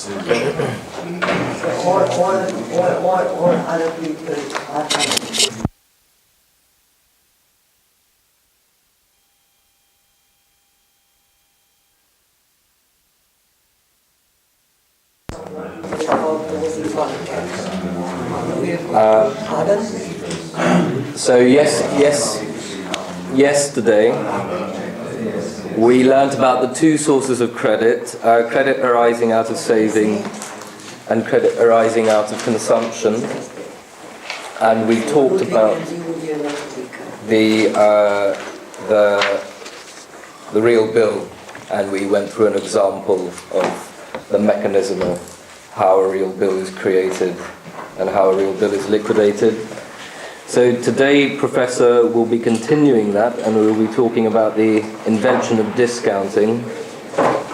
All other people are coming. So yesterday we learnt about the two sources of credit, credit arising out of saving and credit arising out of consumption, and we talked about the real bill, and we went through an example of the mechanism of how a real bill is created and how a real bill is liquidated. So today, Professor will be continuing that, and we'll be talking about the invention of discounting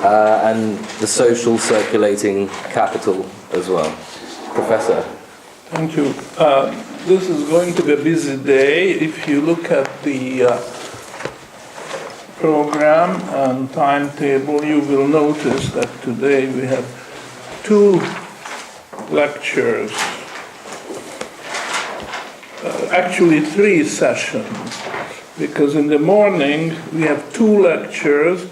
and the social circulating capital as well. Professor. Thank you. This is going to be a busy day. If you look at the program and timetable, you will notice that today we have two lectures. Actually 3 sessions, because in the morning we have 2 lectures,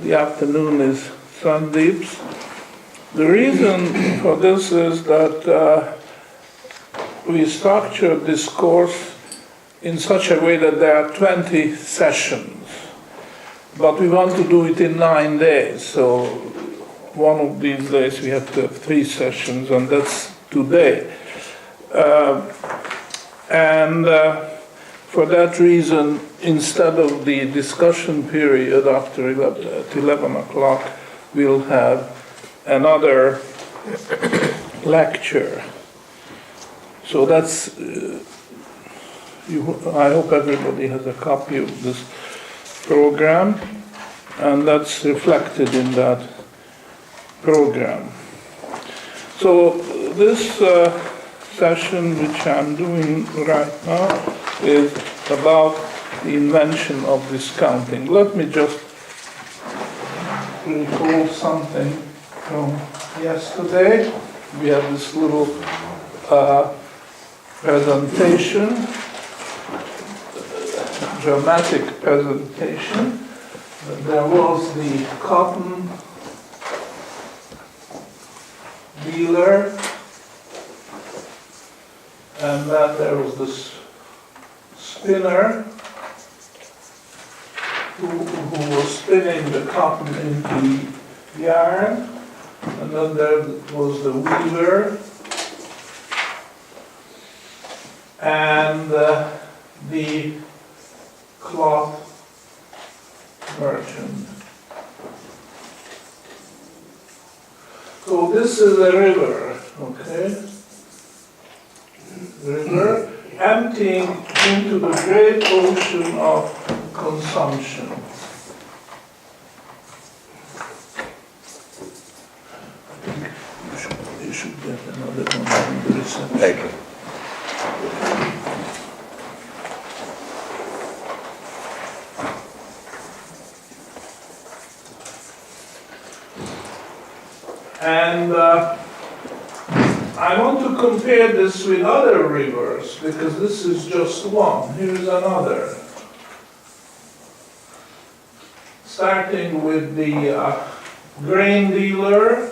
the afternoon is Sandeep's. The reason for this is that we structured this course in such a way that there are 20 sessions, but we want to do it in 9 days, so one of these days we have to have 3 sessions, and that's today. And for that reason, instead of the discussion period after 11 o'clock, we'll have another lecture. So that's, I hope everybody has a copy of this program, and that's reflected in that program. So this session which I'm doing right now is about the invention of discounting. Let me just recall something from yesterday. We had this little presentation, dramatic presentation. There was the cotton dealer, and then there was this spinner who was spinning the cotton into yarn, and then there was the weaver and the cloth merchant. So this is a river, okay? River emptying into the great ocean of consumption. I think you should get another one from the reception. Thank you. And I want to compare this with other rivers, because this is just one. Here's another. Starting with the grain dealer,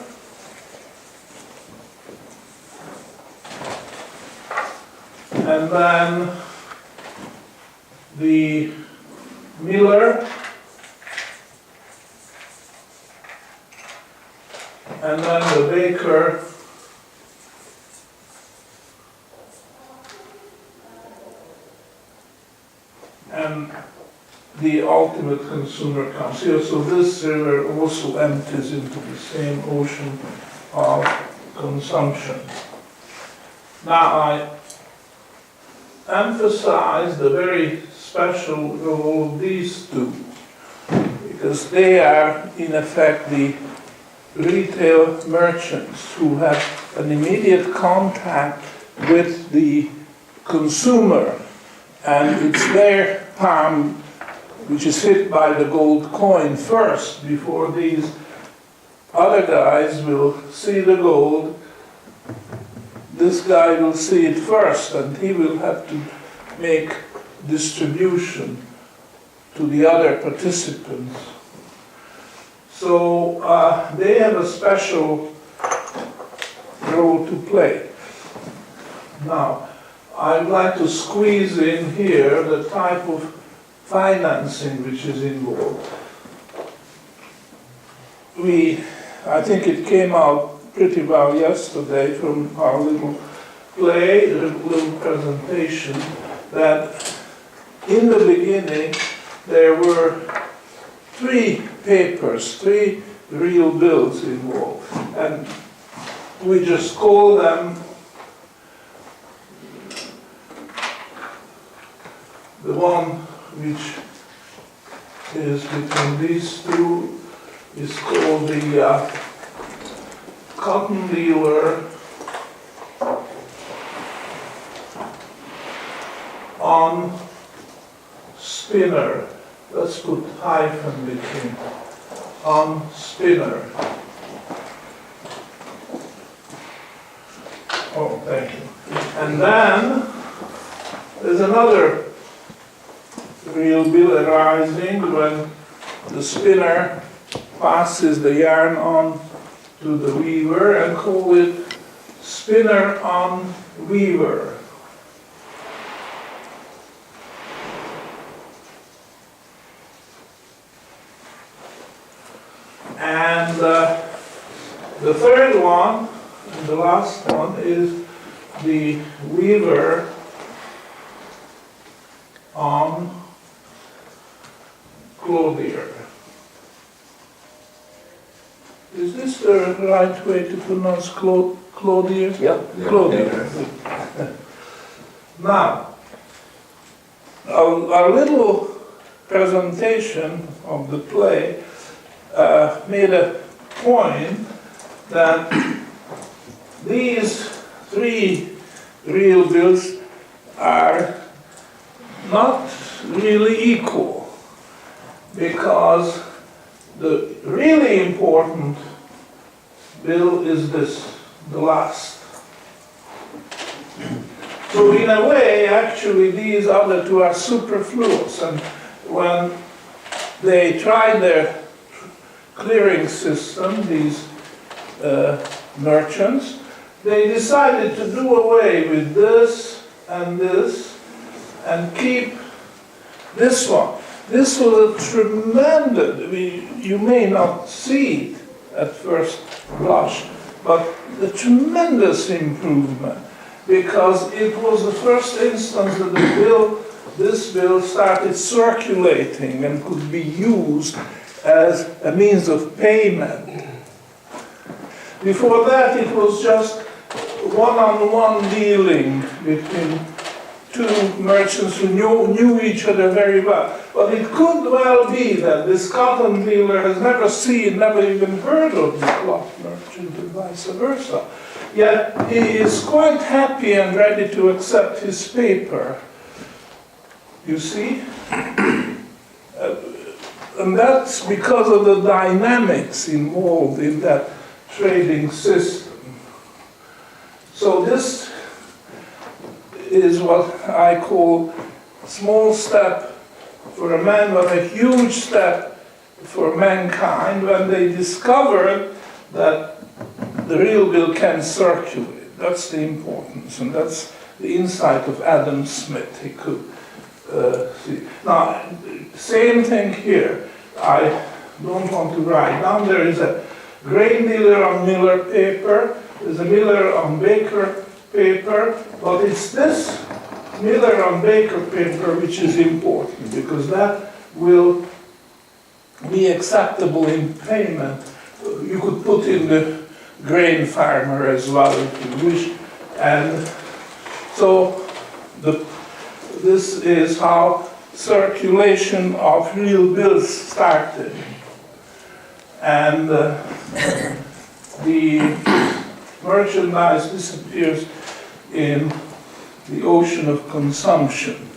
and then the miller, and then the baker, and the ultimate consumer comes here. So this river also empties into the same ocean of consumption. Now I emphasize the very special role of these two, because they are in effect the retail merchants who have an immediate contact with the consumer, and it's their palm which is hit by the gold coin first before these other guys will see the gold. This guy will see it first, and he will have to make distribution to the other participants. So they have a special role to play. Now, I'd like to squeeze in here the type of financing which is involved. I think it came out pretty well yesterday from our little play, a little presentation, that in the beginning there were 3 papers, 3 real bills involved, and we just call them the one which is between these two is called the cotton dealer on spinner. Let's put hyphen between on spinner. Oh, thank you. And then there's another real bill arising when the spinner passes the yarn on to the weaver, and call it spinner on weaver. And the third one, and the last one, is the weaver on clothier. Is this the right way to pronounce clothier? Yeah. Clothier. Now, our little presentation of the play made a point that these 3 real bills are not really equal, because the really important bill is this, the last. So in a way, actually, these other 2 are superfluous, and when they tried their clearing system, these merchants, they decided to do away with this and keep this one. This was a tremendous, you may not see it at first blush, but a tremendous improvement, because it was the first instance that this bill started circulating and could be used as a means of payment. Before that, it was just one-on-one dealing between 2 merchants who knew each other very well. But it could well be that this cotton dealer has never seen, never even heard of the cloth merchant, and vice versa. Yet he is quite happy and ready to accept his paper. You see? And that's because of the dynamics involved in that trading system. So this is what I call a small step for a man, but a huge step for mankind, when they discovered that the real bill can circulate. That's the importance, and that's the insight of Adam Smith. He could see. Now, same thing here. I don't want to write down. There is a grain dealer on Miller paper. There's a Miller on Baker paper. But it's this Miller on Baker paper which is important, because that will be acceptable in payment. You could put in the grain farmer as well if you wish. And so this is how circulation of real bills started. And the merchandise disappears in the ocean of consumption.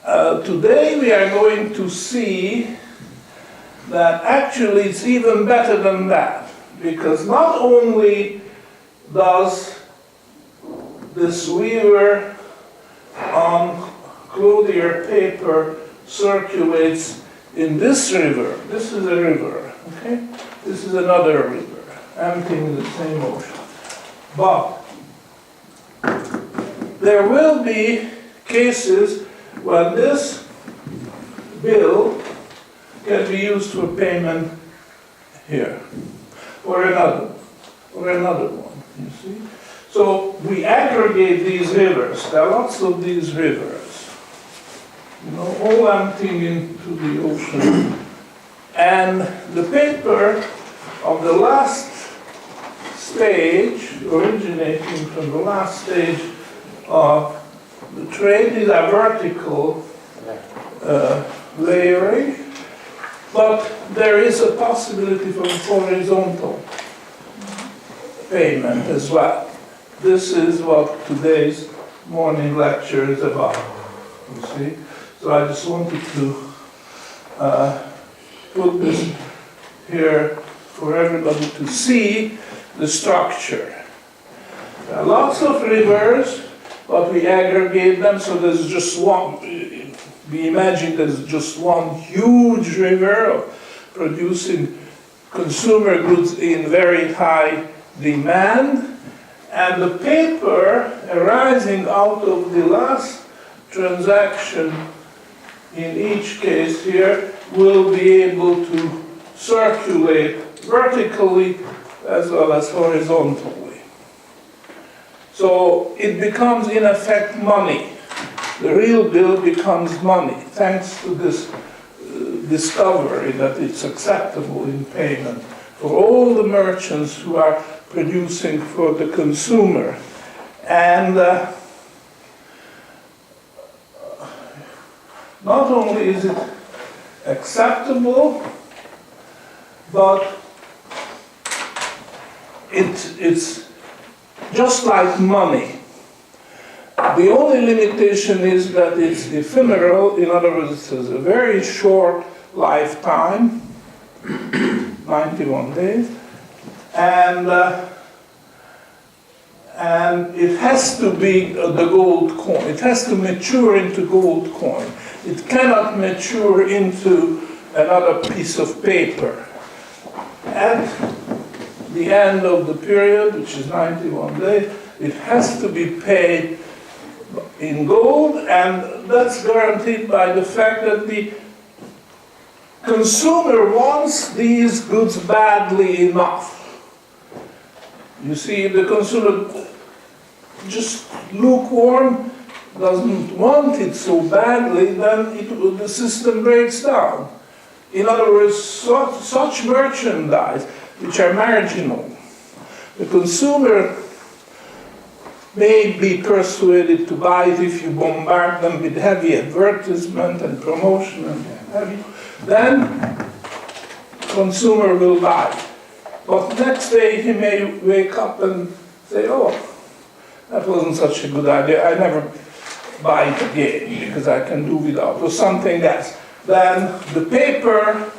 Today we are going to see that actually it's even better than that, because not only does this weaver on clothier paper circulates in this river. This is a river, okay? This is another river, emptying the same ocean. But there will be cases when this bill can be used for payment here, or another one, you see? So we aggregate these rivers. There are lots of these rivers, you know, all emptying into the ocean. And the paper of the last stage, originating from the last stage of the trade, is a vertical layering, but there is a possibility for horizontal payment as well. This is what today's morning lecture is about, you see. So I just wanted to put this here for everybody to see the structure. There are lots of rivers, but we aggregate them, so there's just one. We imagine there's just one huge river producing consumer goods in very high demand, and the paper arising out of the last transaction in each case here will be able to circulate vertically as well as horizontally. So it becomes in effect money. The real bill becomes money, thanks to this discovery that it's acceptable in payment for all the merchants who are producing for the consumer. And not only is it acceptable, but it's just like money. The only limitation is that it's ephemeral. In other words, it has a very short lifetime, 91 days, and it has to be the gold coin. It has to mature into gold coin. It cannot mature into another piece of paper. At the end of the period, which is 91 days, it has to be paid in gold, and that's guaranteed by the fact that the consumer wants these goods badly enough. You see, if the consumer just lukewarm, doesn't want it so badly, then the system breaks down. In other words, such merchandise, which are marginal, the consumer may be persuaded to buy it if you bombard them with heavy advertisement and promotion and heavy, then consumer will buy it. But next day he may wake up and say, oh, that wasn't such a good idea, I never buy it again because I can do without, or something else. Then the paper,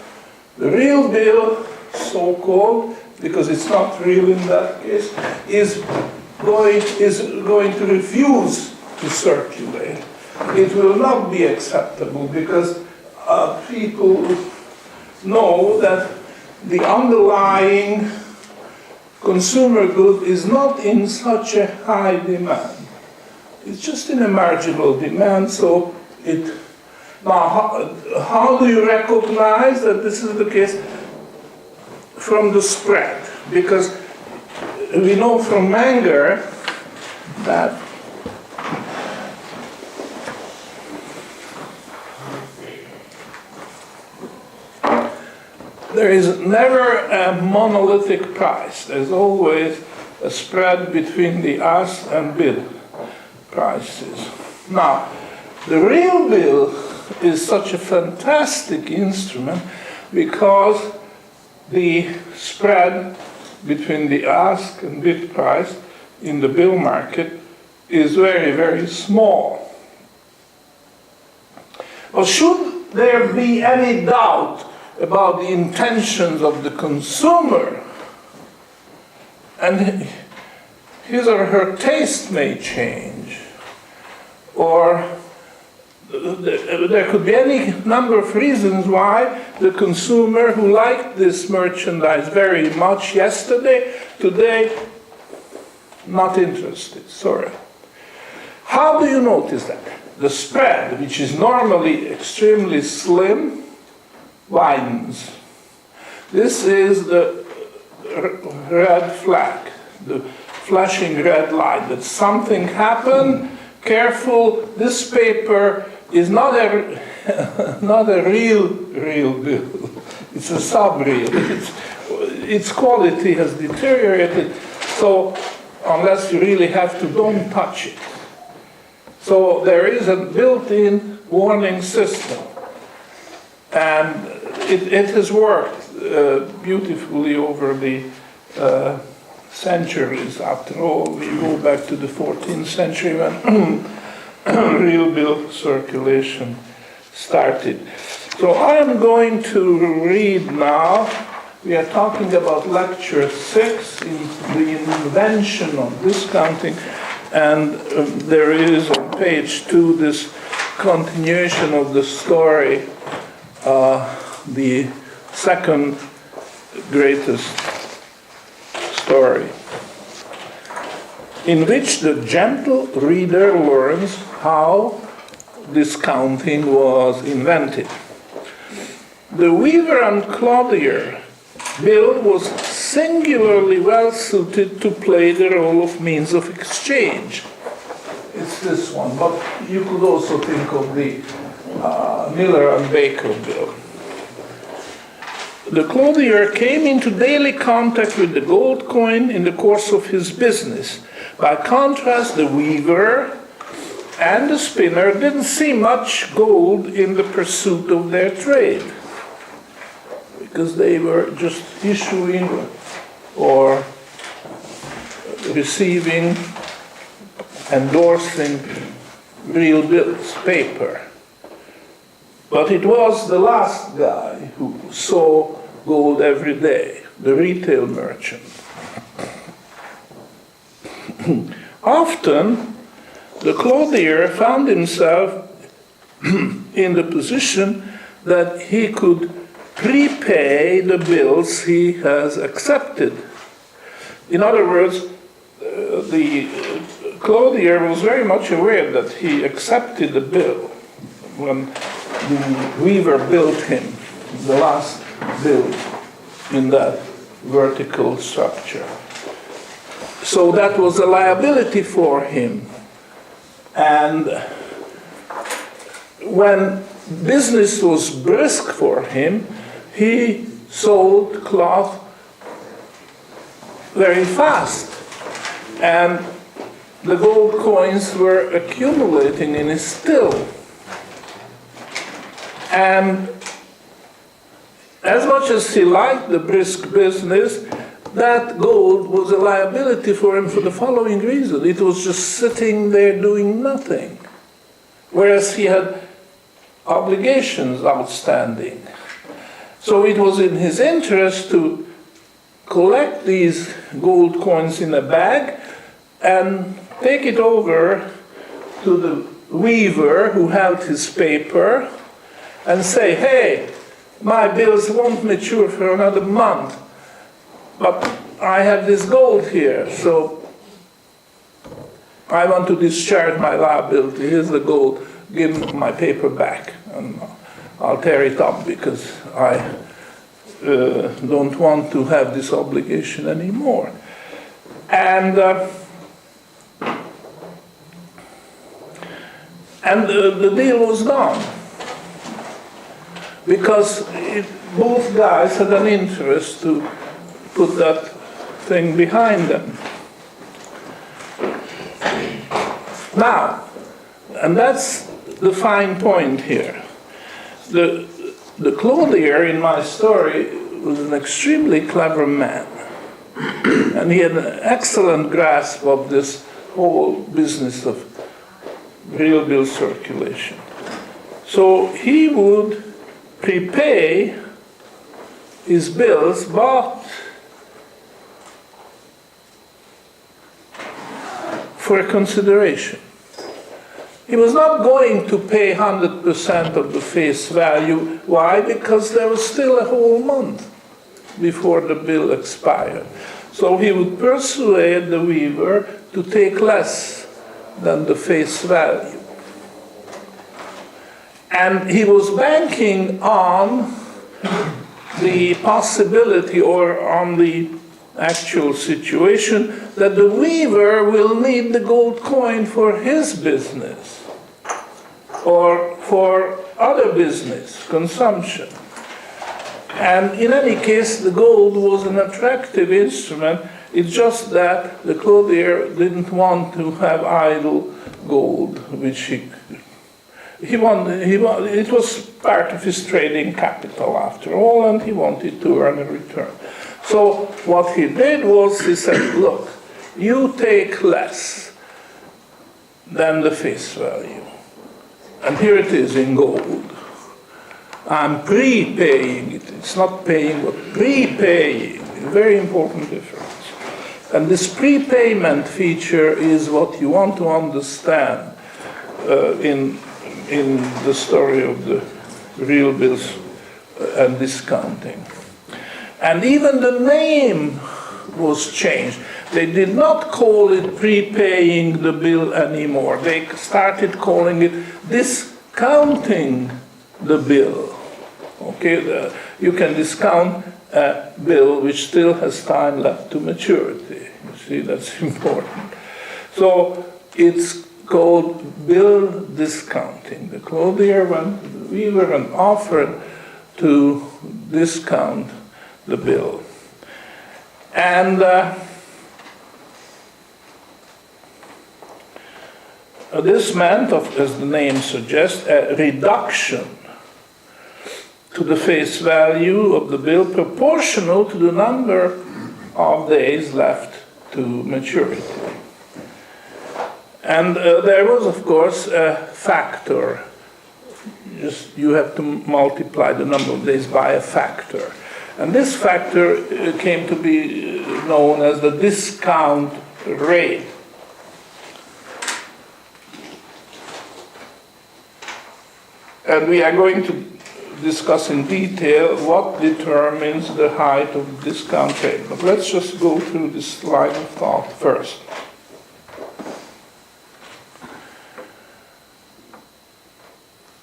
the real bill, so-called, because it's not real in that case, is going to refuse to circulate. It will not be acceptable because people know that the underlying consumer good is not in such a high demand. It's just in a marginal demand, so it... Now, how do you recognize that this is the case? From the spread, because we know from Menger that there is never a monolithic price. There's always a spread between the ask and bid prices. Now, the real bill is such a fantastic instrument because the spread between the ask and bid price in the bill market is very, very small. But should there be any doubt about the intentions of the consumer, and his or her taste may change, or there could be any number of reasons why the consumer who liked this merchandise very much yesterday, today, not interested, sorry. How do you notice that? The spread, which is normally extremely slim, widens. This is the red flag, the flashing red light, that something happened. Careful, this paper is not a real bill. It's a sub-real. Its quality has deteriorated, so unless you really have to, don't touch it. So there is a built-in warning system, and it has worked beautifully over the centuries. After all, we go back to the 14th century when real bill circulation started. So I am going to read now. We are talking about lecture 6 in the Invention of Discounting, and there is on page 2 this continuation of the story, the second greatest story, in which the gentle reader learns how discounting was invented. The weaver and clothier bill was singularly well suited to play the role of means of exchange. It's this one, but you could also think of the Miller and Baker bill. The clothier came into daily contact with the gold coin in the course of his business. By contrast, the weaver and the spinner didn't see much gold in the pursuit of their trade, because they were just issuing or receiving, endorsing real bills, paper. But it was the last guy who saw gold every day, the retail merchant. Often, the clothier found himself in the position that he could prepay the bills he has accepted. In other words, the clothier was very much aware that he accepted the bill when the weaver billed him, the last bill in that vertical structure. So that was a liability for him. And when business was brisk for him, he sold cloth very fast. And the gold coins were accumulating in his till. And as much as he liked the brisk business, that gold was a liability for him for the following reason. It was just sitting there doing nothing, whereas he had obligations outstanding. So it was in his interest to collect these gold coins in a bag and take it over to the weaver who held his paper and say, hey, my bills won't mature for another month, but I have this gold here, so I want to discharge my liability. Here's the gold, give my paper back, and I'll tear it up because I don't want to have this obligation anymore. And the deal was gone, because both guys had an interest to put that thing behind them. Now, and that's the fine point here. The clothier in my story was an extremely clever man, and he had an excellent grasp of this whole business of real bill circulation. So he would prepay his bills, but for consideration. He was not going to pay 100% of the face value. Why? Because there was still a whole month before the bill expired. So he would persuade the weaver to take less than the face value. And he was banking on the possibility or on the actual situation that the weaver will need the gold coin for his business or for other business, consumption. And in any case, the gold was an attractive instrument. It's just that the clothier didn't want to have idle gold, which it was part of his trading capital after all, and he wanted to earn a return. So what he did was he said, look, you take less than the face value. And here it is in gold. I'm prepaying it. It's not paying, but prepaying. A very important difference. And this prepayment feature is what you want to understand in the story of the real bills and discounting. And even the name was changed. They did not call it prepaying the bill anymore. They started calling it discounting the bill. Okay, you can discount a bill which still has time left to maturity. You see, that's important. So it's called bill discounting. The clothier went to the weaver and offered to discount the bill. And this meant, as the name suggests, a reduction to the face value of the bill proportional to the number of days left to maturity. And there was, of course, a factor. You have to multiply the number of days by a factor. And this factor came to be known as the discount rate. And we are going to discuss in detail what determines the height of the discount rate. But let's just go through this line of thought first.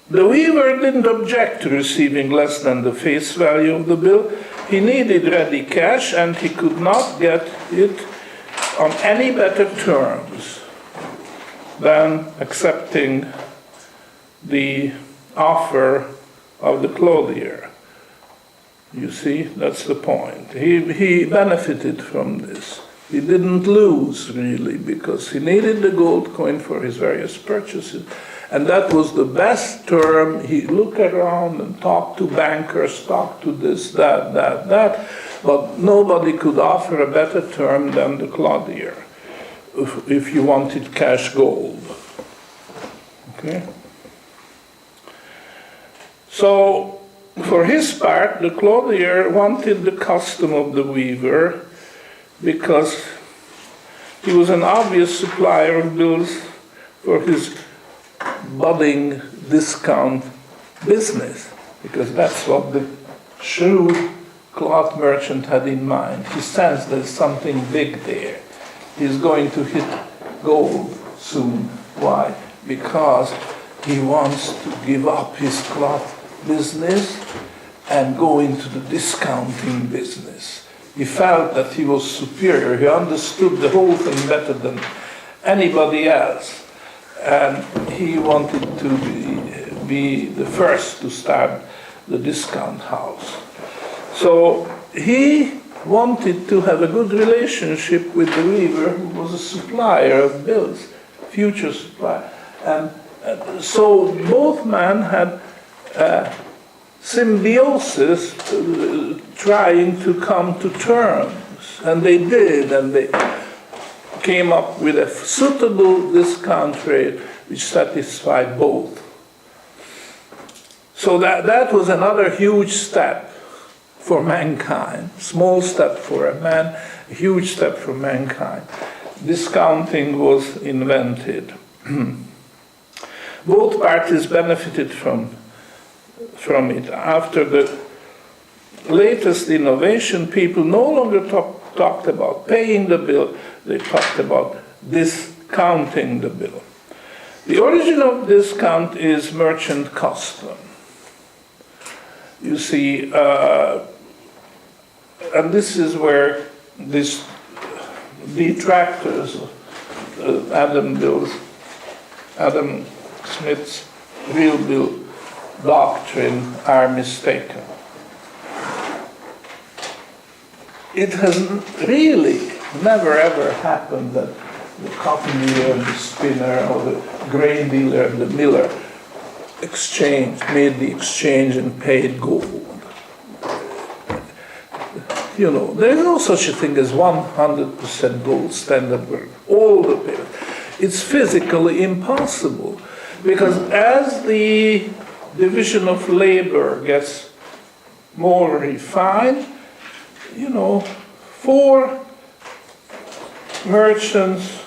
The weaver didn't object to receiving less than the face value of the bill. He needed ready cash, and he could not get it on any better terms than accepting the offer of the clothier. You see, that's the point. He benefited from this. He didn't lose, really, because he needed the gold coin for his various purchases. And that was the best term. He looked around and talked to bankers, talked to this, that. But nobody could offer a better term than the clothier if you wanted cash gold. Okay? So, for his part, the clothier wanted the custom of the weaver because he was an obvious supplier of bills for his budding discount business, because that's what the shrewd cloth merchant had in mind. He sensed there's something big there. He's going to hit gold soon. Why? Because he wants to give up his cloth business and go into the discounting business. He felt that he was superior. He understood the whole thing better than anybody else. And he wanted to be the first to start the discount house. So he wanted to have a good relationship with the weaver, who was a supplier of bills, future supplier. And so both men had symbiosis, trying to come to terms. And they did, and they came up with a suitable discount rate which satisfied both. So that was another huge step for mankind. Small step for a man, a huge step for mankind. Discounting was invented. Both parties benefited from it. After the latest innovation, people no longer talked about paying the bill, they talked about discounting the bill. The origin of discount is merchant custom. You see, and this is where these detractors of Adam Smith's real bill doctrine are mistaken. It has really never ever happened that the cotton dealer and the spinner or the grain dealer and the miller made the exchange and paid gold. You know, there is no such a thing as 100% gold standard work. All the payments. It's physically impossible because as the division of labor gets more refined, you know, 4 merchants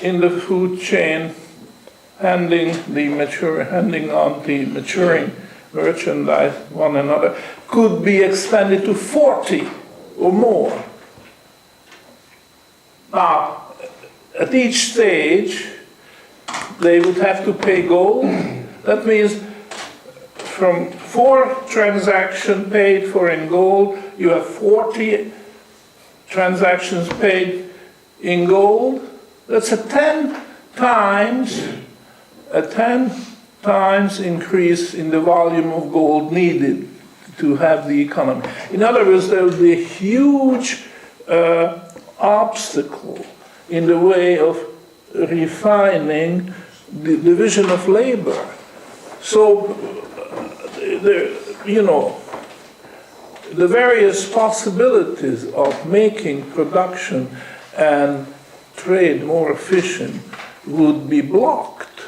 in the food chain handing on the maturing merchandise one another could be expanded to 40 or more. Now, at each stage, they would have to pay gold. That means from 4 transactions paid for in gold, you have 40 transactions paid in gold. That's a 10 times increase in the volume of gold needed to have the economy. In other words, there would be a huge obstacle in the way of refining the division of labor. So, the various possibilities of making production and trade more efficient would be blocked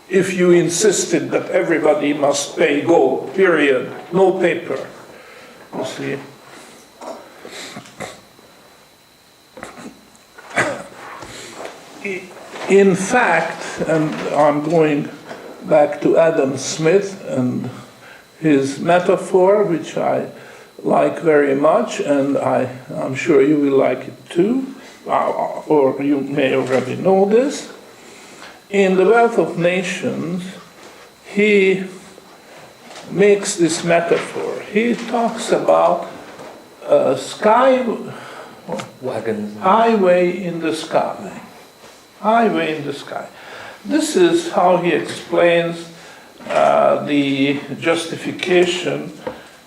if you insisted that everybody must pay gold, period, no paper. You see? In fact, and I'm going back to Adam Smith and his metaphor, which I like very much, and I'm sure you will like it too, or you may already know this. In The Wealth of Nations, he makes this metaphor. He talks about a highway in the sky. Highway in the sky. This is how he explains the justification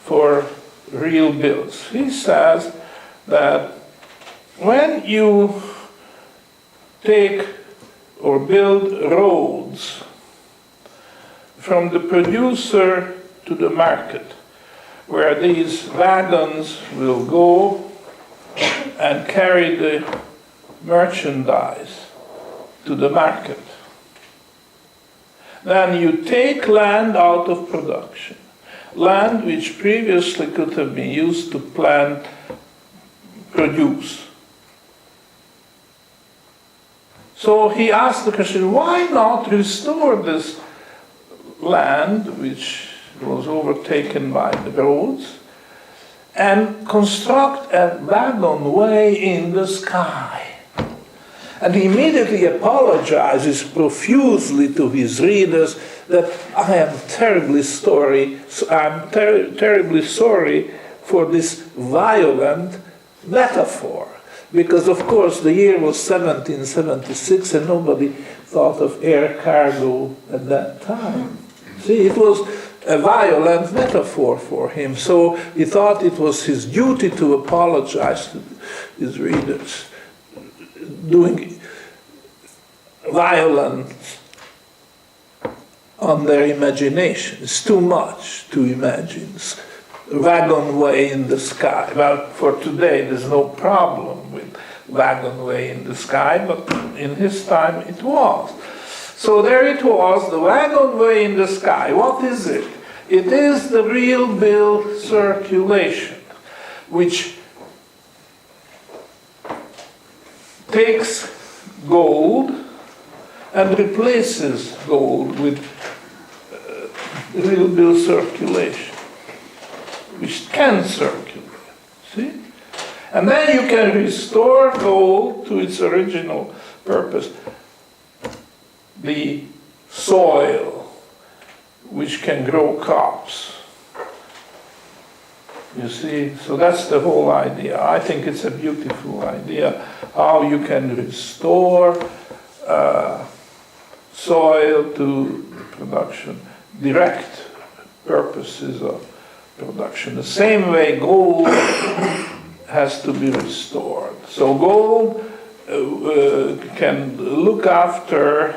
for real bills. He says that when you take or build roads from the producer to the market, where these wagons will go and carry the merchandise to the market, then you take land out of production, land which previously could have been used to produce. So he asked the question, why not restore this land which was overtaken by the roads and construct a wagon way in the sky? And he immediately apologizes profusely to his readers that I am terribly sorry for this violent metaphor. Because, of course, the year was 1776 and nobody thought of air cargo at that time. See, it was a violent metaphor for him. So he thought it was his duty to apologize to his readers, doing violence on their imagination. It's too much to imagine. Wagon way in the sky. Well, for today, there's no problem with wagon way in the sky, but in his time it was. So there it was, the wagon way in the sky. What is it? It is the real bill circulation, which takes gold and replaces gold with real bill circulation, which can circulate. See? And then you can restore gold to its original purpose, the soil, which can grow crops. You see, so that's the whole idea. I think it's a beautiful idea, how you can restore soil to production, direct purposes of production. The same way gold has to be restored. So gold can look after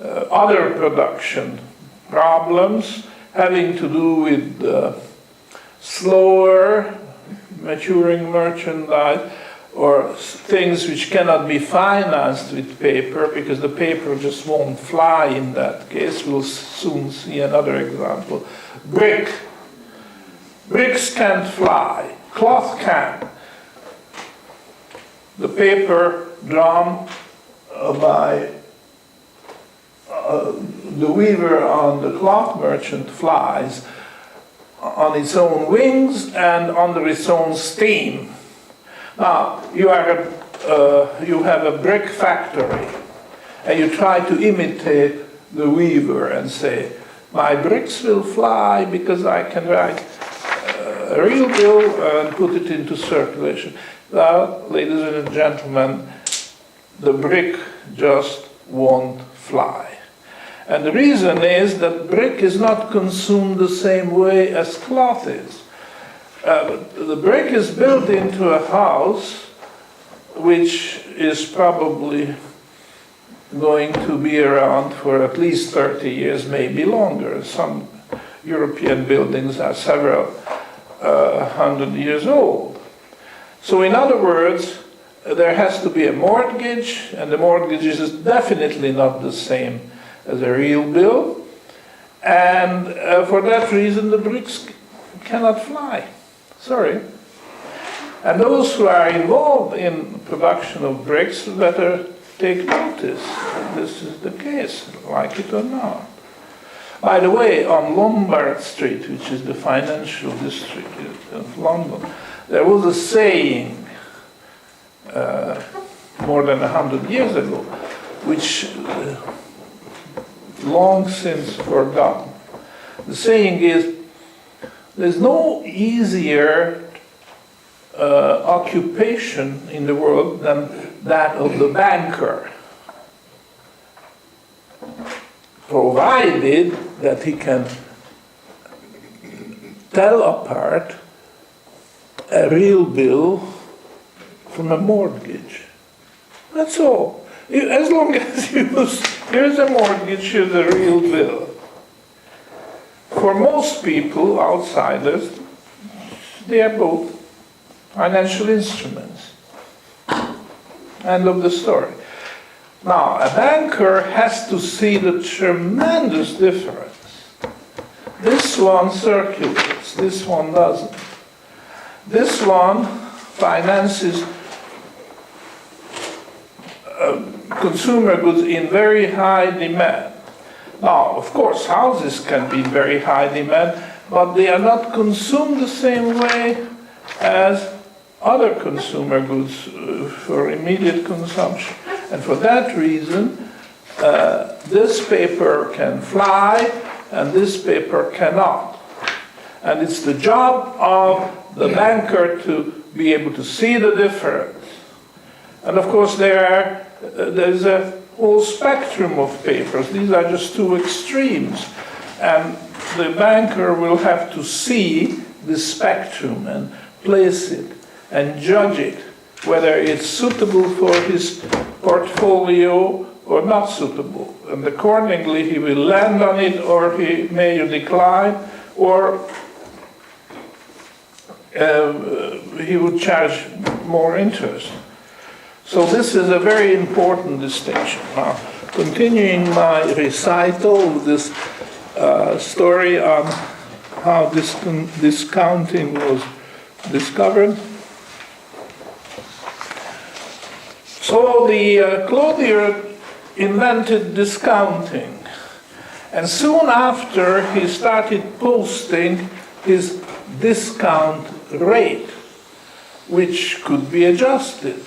other production problems having to do with slower maturing merchandise, or things which cannot be financed with paper, because the paper just won't fly in that case. We'll soon see another example. Bricks can't fly. Cloth can. The paper drawn by the weaver on the cloth merchant flies on its own wings and under its own steam. Now, you have a brick factory, and you try to imitate the weaver and say, my bricks will fly because I can write a real bill and put it into circulation. Well, ladies and gentlemen, the brick just won't fly. And the reason is that brick is not consumed the same way as cloth is. The brick is built into a house which is probably going to be around for at least 30 years, maybe longer. Some European buildings are several hundred years old. So in other words, there has to be a mortgage, and the mortgage is definitely not the same as a real bill, and for that reason the bricks cannot fly. Sorry. And those who are involved in production of bricks better take notice. This is the case, like it or not. By the way, on Lombard Street, which is the financial district of London, there was a saying more than 100 years ago, which long since forgotten. The saying is, there's no easier occupation in the world than that of the banker, provided that he can tell apart a real bill from a mortgage. That's all. As long as here's a mortgage, here's a real bill. For most people, outsiders, they are both financial instruments. End of the story. Now, a banker has to see the tremendous difference. This one circulates, this one doesn't. This one finances consumer goods in very high demand. Now, of course, houses can be in very high demand, but they are not consumed the same way as other consumer goods for immediate consumption. And for that reason, this paper can fly and this paper cannot. And it's the job of the banker to be able to see the difference. And of course, there's a whole spectrum of papers. These are just two extremes. And the banker will have to see the spectrum and place it and judge it, whether it's suitable for his portfolio or not suitable. And accordingly, he will land on it, or he may decline, or he would charge more interest. So this is a very important distinction. Now, continuing my recital of this story on how discounting was discovered. So the clothier invented discounting, and soon after he started posting his discount rate, which could be adjusted.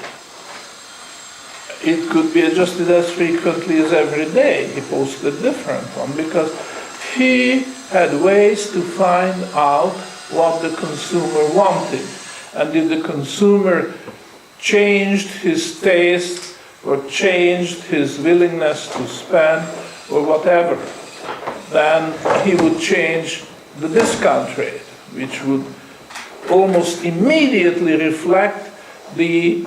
It could be adjusted as frequently as every day. He posted a different one because he had ways to find out what the consumer wanted. And if the consumer changed his taste or changed his willingness to spend or whatever, then he would change the discount rate, which would almost immediately reflect the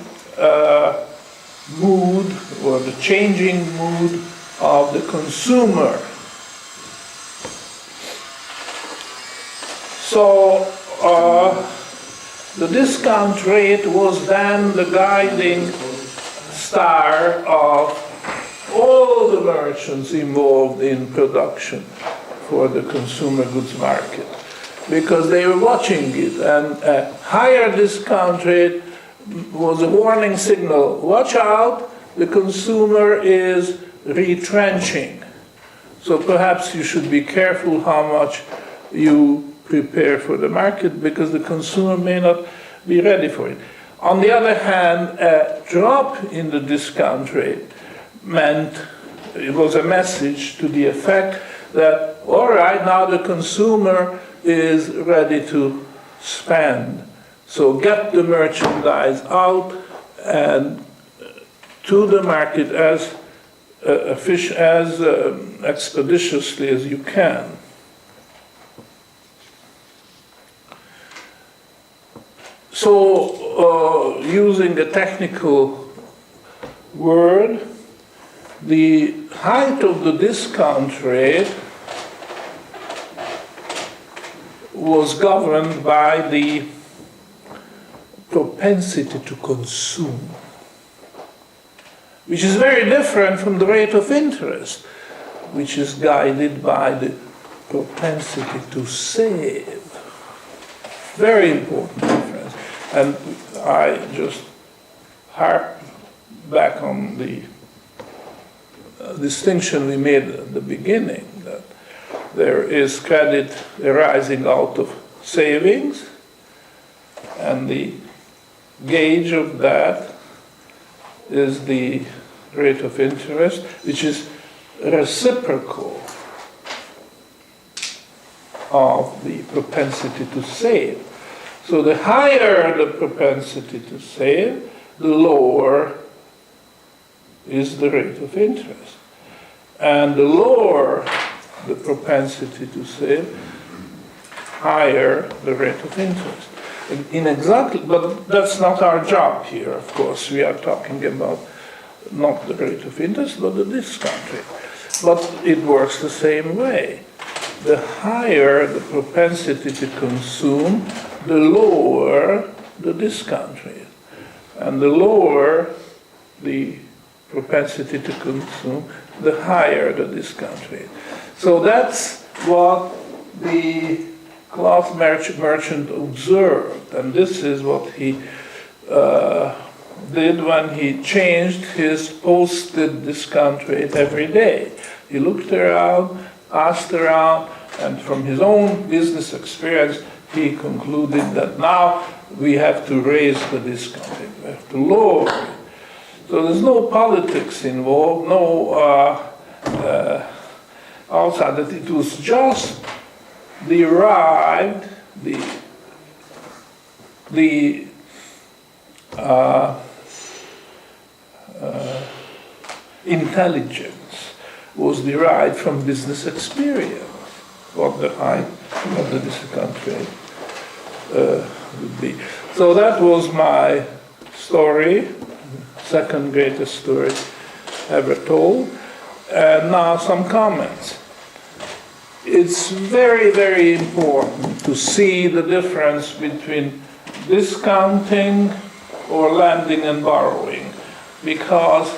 mood or the changing mood of the consumer. So the discount rate was then the guiding star of all the merchants involved in production for the consumer goods market, because they were watching it, and a higher discount rate was a warning signal. Watch out, the consumer is retrenching. So perhaps you should be careful how much you prepare for the market, because the consumer may not be ready for it. On the other hand, a drop in the discount rate meant, it was a message to the effect that, all right, now the consumer is ready to spend. So get the merchandise out and to the market as expeditiously as you can. So, using a technical word, the height of the discount rate was governed by the propensity to consume, which is very different from the rate of interest, which is guided by the propensity to save. Very important difference. And I just harp back on the distinction we made at the beginning, that there is credit arising out of savings, and the gauge of that is the rate of interest, which is reciprocal of the propensity to save. So the higher the propensity to save, the lower is the rate of interest. And the lower the propensity to save, higher the rate of interest. But that's not our job here, of course. We are talking about not the rate of interest, but the discount rate. But it works the same way. The higher the propensity to consume, the lower the discount rate. And the lower the propensity to consume, the higher the discount rate. So that's what the cloth merchant observed, and this is what he did when he changed his posted discount rate every day. He looked around, asked around, and from his own business experience, he concluded that now we have to raise the discount rate, we have to lower it. So there's no politics involved, no outside, that it was just derived, the intelligence was derived from business experience, what the height of the discount rate would be. So that was my story, second greatest story ever told. And now some comments. It's very, very important to see the difference between discounting or lending and borrowing, because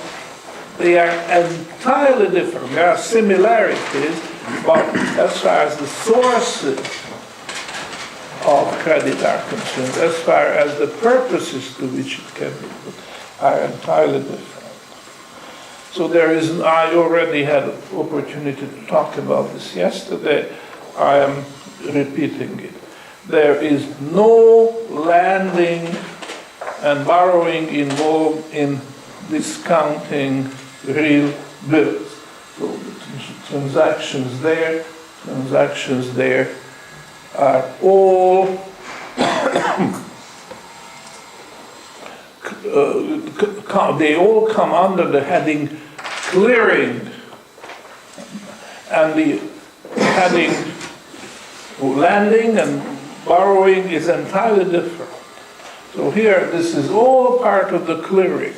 they are entirely different. There are similarities, but as far as the sources of credit are concerned, as far as the purposes to which it can be put are entirely different. So I already had an opportunity to talk about this yesterday. I am repeating it. There is no lending and borrowing involved in discounting real bills. So the transactions there are all they all come under the heading clearing, and the heading lending and borrowing is entirely different. So here, this is all part of the clearing.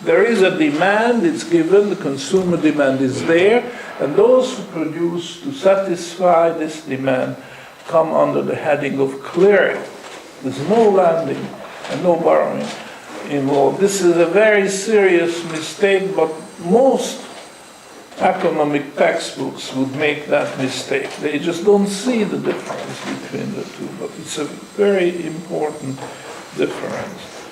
There is a demand, it's given, the consumer demand is there, and those who produce to satisfy this demand come under the heading of clearing. There's no lending and no borrowing involved. This is a very serious mistake, but most economic textbooks would make that mistake. They just don't see the difference between the two, but it's a very important difference.